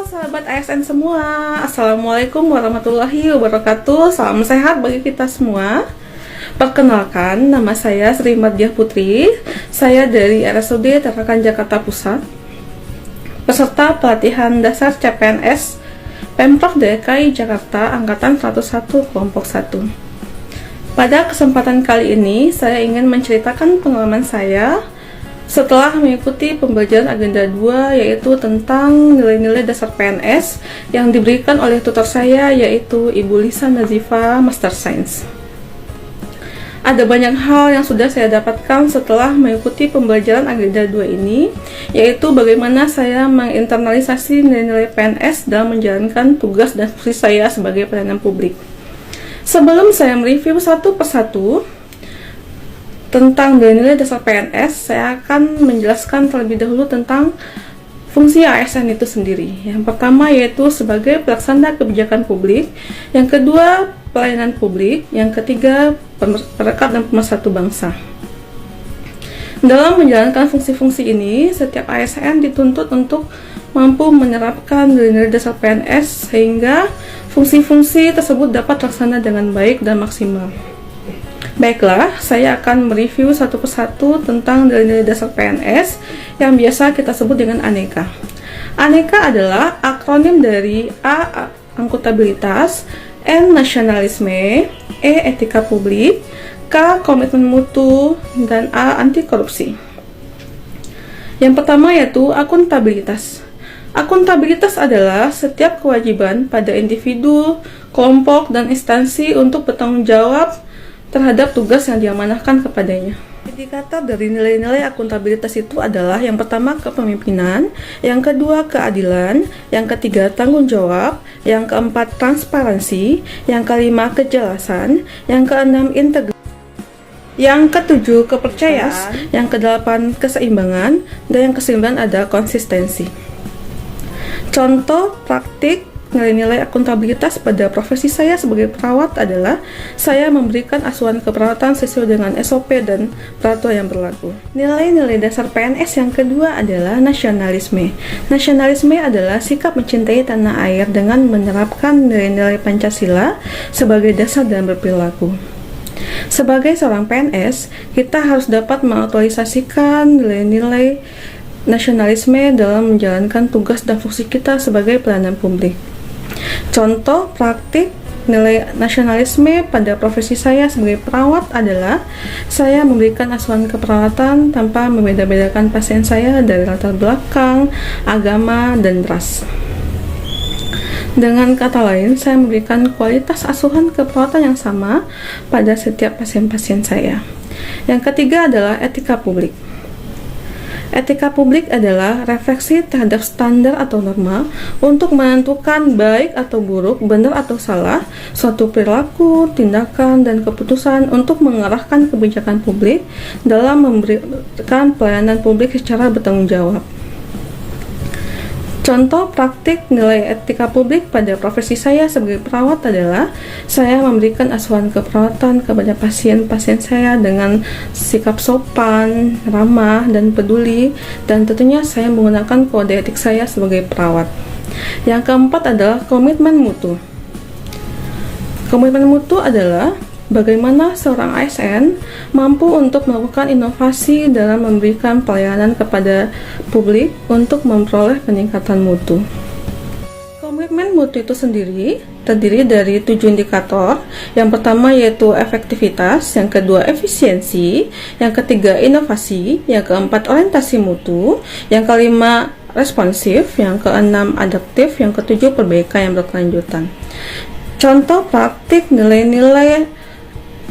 sahabat ASN semua, Assalamualaikum warahmatullahi wabarakatuh. Salam sehat bagi kita semua. Perkenalkan, nama saya Sri Mardiah Putri. Saya dari RSUD Tarakan Jakarta Pusat, peserta pelatihan dasar CPNS Pemprov DKI Jakarta Angkatan 101 Kelompok 1. Pada kesempatan kali ini, saya ingin menceritakan pengalaman saya setelah mengikuti pembelajaran agenda 2, yaitu tentang nilai-nilai dasar PNS yang diberikan oleh tutor saya, yaitu Ibu Lisa Nazifa, Master Science. Ada banyak hal yang sudah saya dapatkan setelah mengikuti pembelajaran agenda 2 ini, yaitu bagaimana saya menginternalisasi nilai-nilai PNS dalam menjalankan tugas dan fungsi saya sebagai pelayanan publik. Sebelum saya mereview satu persatu tentang nilai-nilai dasar PNS, saya akan menjelaskan terlebih dahulu tentang fungsi ASN itu sendiri. Yang pertama yaitu sebagai pelaksana kebijakan publik, yang kedua pelayanan publik, yang ketiga perekat dan pemersatu bangsa. Dalam menjalankan fungsi-fungsi ini, setiap ASN dituntut untuk mampu menerapkan nilai-nilai dasar PNS sehingga fungsi-fungsi tersebut dapat terlaksana dengan baik dan maksimal. Baiklah, saya akan mereview satu persatu tentang nilai-nilai dasar PNS yang biasa kita sebut dengan ANEKA. ANEKA adalah akronim dari A. Akuntabilitas, N. Nasionalisme, E. Etika publik, K. Komitmen mutu, dan A. Anti korupsi. Yang pertama yaitu akuntabilitas. Akuntabilitas adalah setiap kewajiban pada individu, kelompok, dan instansi untuk bertanggung jawab terhadap tugas yang diamanahkan kepadanya. Indikator dari nilai-nilai akuntabilitas itu adalah yang pertama kepemimpinan, yang kedua keadilan, yang ketiga tanggung jawab, yang keempat transparansi, yang kelima kejelasan, yang keenam integritas, yang ketujuh kepercayaan, yang kedelapan keseimbangan, dan yang kesembilan ada konsistensi. Contoh praktik nilai-nilai akuntabilitas pada profesi saya sebagai perawat adalah saya memberikan asuhan keperawatan sesuai dengan SOP dan peraturan yang berlaku. Nilai-nilai dasar PNS yang kedua adalah nasionalisme. Nasionalisme adalah sikap mencintai tanah air dengan menerapkan nilai-nilai Pancasila sebagai dasar dalam berperilaku. Sebagai seorang PNS, kita harus dapat mengaktualisasikan nilai-nilai nasionalisme dalam menjalankan tugas dan fungsi kita sebagai pelayanan publik. Contoh praktik nilai nasionalisme pada profesi saya sebagai perawat adalah saya memberikan asuhan keperawatan tanpa membeda-bedakan pasien saya dari latar belakang, agama, dan ras. Dengan kata lain, saya memberikan kualitas asuhan keperawatan yang sama pada setiap pasien-pasien saya. Yang ketiga adalah etika publik. Etika publik adalah refleksi terhadap standar atau norma untuk menentukan baik atau buruk, benar atau salah, suatu perilaku, tindakan, dan keputusan untuk mengarahkan kebijakan publik dalam memberikan pelayanan publik secara bertanggung jawab. Contoh praktik nilai etika publik pada profesi saya sebagai perawat adalah saya memberikan asuhan keperawatan kepada pasien-pasien saya dengan sikap sopan, ramah, dan peduli, dan tentunya saya menggunakan kode etik saya sebagai perawat. Yang keempat adalah komitmen mutu. Komitmen mutu adalah bagaimana seorang ASN mampu untuk melakukan inovasi dalam memberikan pelayanan kepada publik untuk memperoleh peningkatan mutu. Komitmen mutu itu sendiri terdiri dari 7 indikator. Yang pertama yaitu efektivitas, yang kedua efisiensi, yang ketiga inovasi, yang keempat orientasi mutu, yang kelima responsif, yang keenam adaptif, yang ketujuh perbaikan yang berkelanjutan. Contoh praktik nilai-nilai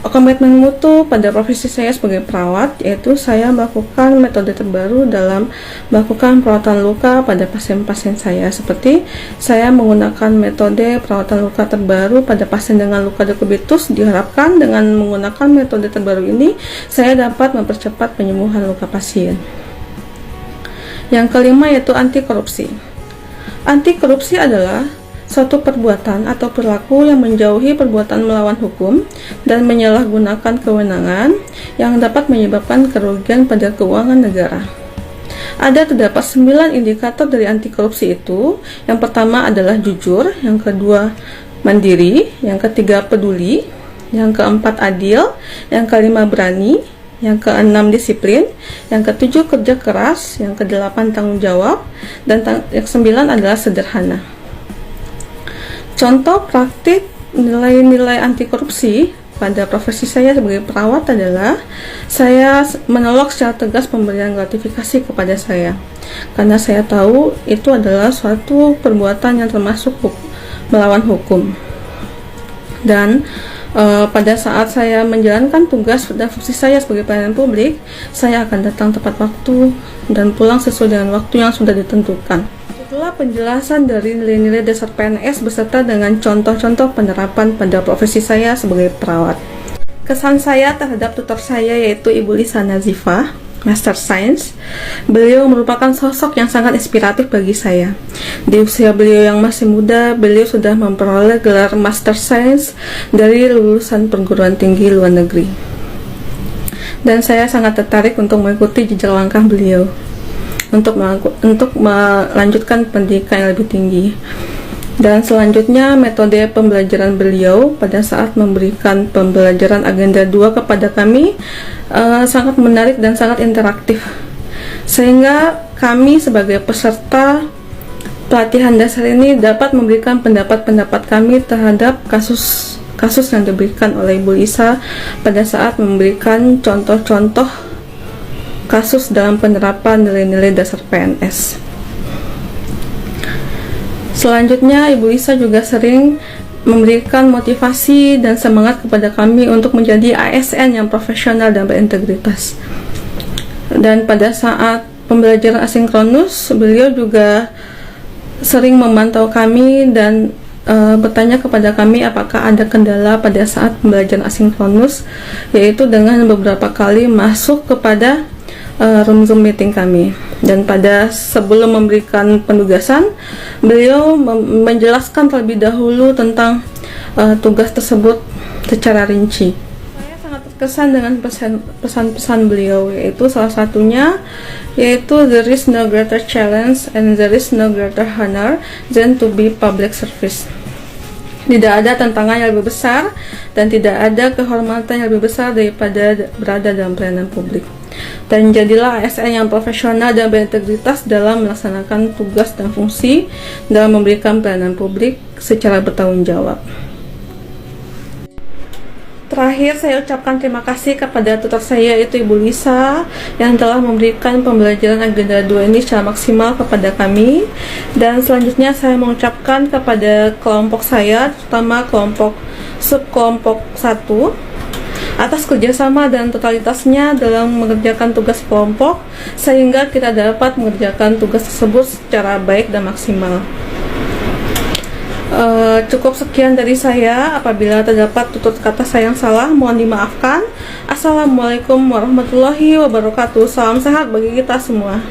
komitmen mutu pada profesi saya sebagai perawat yaitu saya melakukan metode terbaru dalam melakukan perawatan luka pada pasien-pasien saya, seperti saya menggunakan metode perawatan luka terbaru pada pasien dengan luka dekubitus. Diharapkan dengan menggunakan metode terbaru ini saya dapat mempercepat penyembuhan luka pasien. Yang kelima yaitu anti korupsi. Anti korupsi adalah suatu perbuatan atau perilaku yang menjauhi perbuatan melawan hukum dan menyalahgunakan kewenangan yang dapat menyebabkan kerugian pada keuangan negara. Terdapat 9 indikator dari anti korupsi itu. Yang pertama adalah jujur, yang kedua mandiri, yang ketiga peduli, yang keempat adil, yang kelima berani, yang keenam disiplin, yang ketujuh kerja keras, yang kedelapan tanggung jawab, dan yang kesembilan adalah sederhana. Contoh praktik nilai-nilai anti korupsi pada profesi saya sebagai perawat adalah saya menolak secara tegas pemberian gratifikasi kepada saya, karena saya tahu itu adalah suatu perbuatan yang termasuk melawan hukum. Dan pada saat saya menjalankan tugas dan fungsi saya sebagai pelayan publik, saya akan datang tepat waktu dan pulang sesuai dengan waktu yang sudah ditentukan. Itulah penjelasan dari nilai-nilai dasar PNS beserta dengan contoh-contoh penerapan pada profesi saya sebagai perawat. Kesan saya terhadap tutor saya yaitu Ibu Lisa Nazifah, Master Science. Beliau merupakan sosok yang sangat inspiratif bagi saya. Di usia beliau yang masih muda, beliau sudah memperoleh gelar Master Science dari lulusan perguruan tinggi luar negeri. Dan saya sangat tertarik untuk mengikuti jejak langkah beliau untuk melanjutkan pendidikan yang lebih tinggi. Dan selanjutnya metode pembelajaran beliau pada saat memberikan pembelajaran agenda 2 kepada kami sangat menarik dan sangat interaktif, sehingga kami sebagai peserta pelatihan dasar ini dapat memberikan pendapat-pendapat kami terhadap kasus yang diberikan oleh Ibu Lisa pada saat memberikan contoh-contoh kasus dalam penerapan nilai-nilai dasar PNS. Selanjutnya, Ibu Lisa juga sering memberikan motivasi dan semangat kepada kami untuk menjadi ASN yang profesional dan berintegritas. Dan pada saat pembelajaran asinkronus, beliau juga sering memantau kami dan bertanya kepada kami apakah ada kendala pada saat pembelajaran asinkronus, yaitu dengan beberapa kali masuk kepada room Zoom meeting kami. Dan pada sebelum memberikan penugasan, beliau menjelaskan terlebih dahulu tentang tugas tersebut secara rinci. Saya sangat terkesan dengan pesan-pesan beliau, yaitu salah satunya yaitu there is no greater challenge and there is no greater honor than to be public service. Tidak ada tantangan yang lebih besar dan tidak ada kehormatan yang lebih besar daripada berada dalam pelayanan publik. Dan jadilah ASN yang profesional dan berintegritas dalam melaksanakan tugas dan fungsi dalam memberikan pelayanan publik secara bertanggung jawab. Terakhir, saya ucapkan terima kasih kepada tutor saya yaitu Ibu Lisa yang telah memberikan pembelajaran agenda 2 ini secara maksimal kepada kami. Dan selanjutnya saya mengucapkan kepada kelompok saya, terutama subkelompok 1, atas kerjasama dan totalitasnya dalam mengerjakan tugas kelompok, sehingga kita dapat mengerjakan tugas tersebut secara baik dan maksimal. Cukup sekian dari saya. Apabila terdapat tutur kata saya yang salah, mohon dimaafkan. Assalamualaikum warahmatullahi wabarakatuh. Salam sehat bagi kita semua.